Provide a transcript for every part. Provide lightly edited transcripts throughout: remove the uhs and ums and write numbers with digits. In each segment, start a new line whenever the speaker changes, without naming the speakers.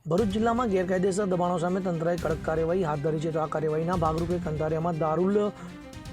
ભરૂચ જિલ્લામાં ગેરકાયદેસર દબાણો સામે તંત્રએ કડક કાર્યવાહી હાથ ધરી છે. તો આ કાર્યવાહીના ભાગરૂપે કંટારિયામાં દારૂલ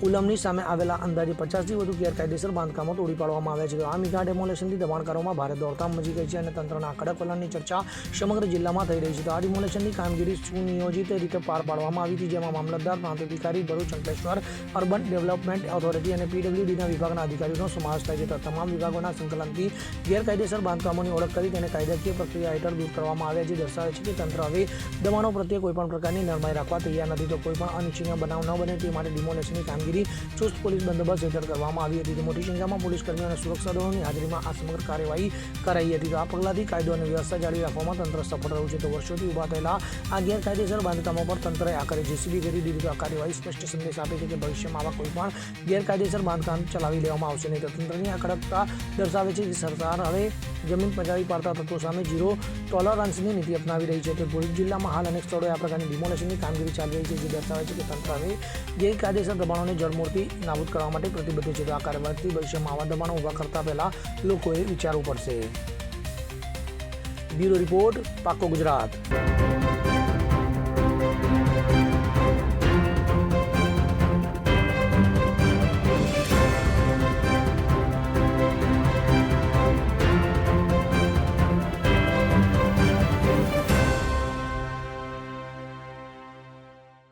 ઉલમની સામે આવેલા અંદાજે 50થી વધુ ગેરકાયદેસર બાંધકામો તોડી પાડવામાં આવ્યા છે. તો આ મેગા ડેમોલેશનથી દબાણકારોમાં ભારે દોડધામ મચી ગઈ છે અને તંત્રના કડક વલણની ચર્ચા સમગ્ર જિલ્લામાં થઈ રહી છે. તો આ ડિમોલેશનની કામગીરી સુનિયોજિત રીતે પાર પાડવામાં આવી હતી, જેમાં મામલતદાર, પ્રાંત અધિકારી, Bharuch, Ankleshwar urban development authority અને પીડબ્લ્યુડીના વિભાગના અધિકારીઓનો સમાવેશ થાય છે. તો તમામ વિભાગોના સંકલનથી ગેરકાયદેસર બાંધકામોની ઓળખ કરી તેને કાયદાકીય પ્રક્રિયા હેઠળ દૂર કરવામાં આવ્યા છે. દર્શાવે છે કે તંત્ર હવે દબાણો પ્રત્યે કોઈપણ પ્રકારની નરમાઈ રાખવા તૈયાર નથી. તો કોઈપણ અનિચ્છનીય બનાવ ન બને તે માટે ડિમોલેશનની કામગીરી ચુસ્ત પોલીસ બંદોબસ્ત હેઠળ કરવામાં આવી હતી. મોટી સંખ્યામાં પોલીસ કર્મીઓ અને સુરક્ષા દળોની હાજરીમાં આ સમગ્ર કાર્યવાહી કરાઈ હતી. તો આ પગલાંથી કાયદો અને વ્યવસ્થા જાળવી રાખવામાં તંત્ર સફળ રહ્યું છે. તો વર્ષોથી ઊભા થયેલા આ ગેરકાયદેસર બાંધકામો પર તંત્રએ આખરે જેસીબી કરી દીધી. તો આ કાર્યવાહી સ્પષ્ટ સંદેશ આપે છે કે ભવિષ્યમાં આવા કોઈ પણ ગેરકાયદેસર બાંધકામ ચલાવી લેવામાં આવશે નહીં. તો તંત્રની આ કડકતા દર્શાવે છે કે સરકાર હવે જમીન પચાવી પાડતા તત્વો સામે ઝીરો ટોલરન્સની નીતિ અપનાવી રહી છે. તો ભરૂચ જિલ્લામાં હાલ અનેક સ્થળોએ આ પ્રકારની ડિમોલેશનની કામગીરી ચાલી રહી છે, જે દર્શાવે છે કે તંત્ર હવે ગેરકાયદેસર દબાણોને જળમૂળથી નાબૂદ કરવા માટે પ્રતિબદ્ધ છે. તો આ કાર્યવાહીથી ભવિષ્યમાં આવા દબાણો ઊભા કરતા પહેલા લોકોએ વિચારવું પડશે. બ્યુરો રિપોર્ટ, પાકો ગુજરાત.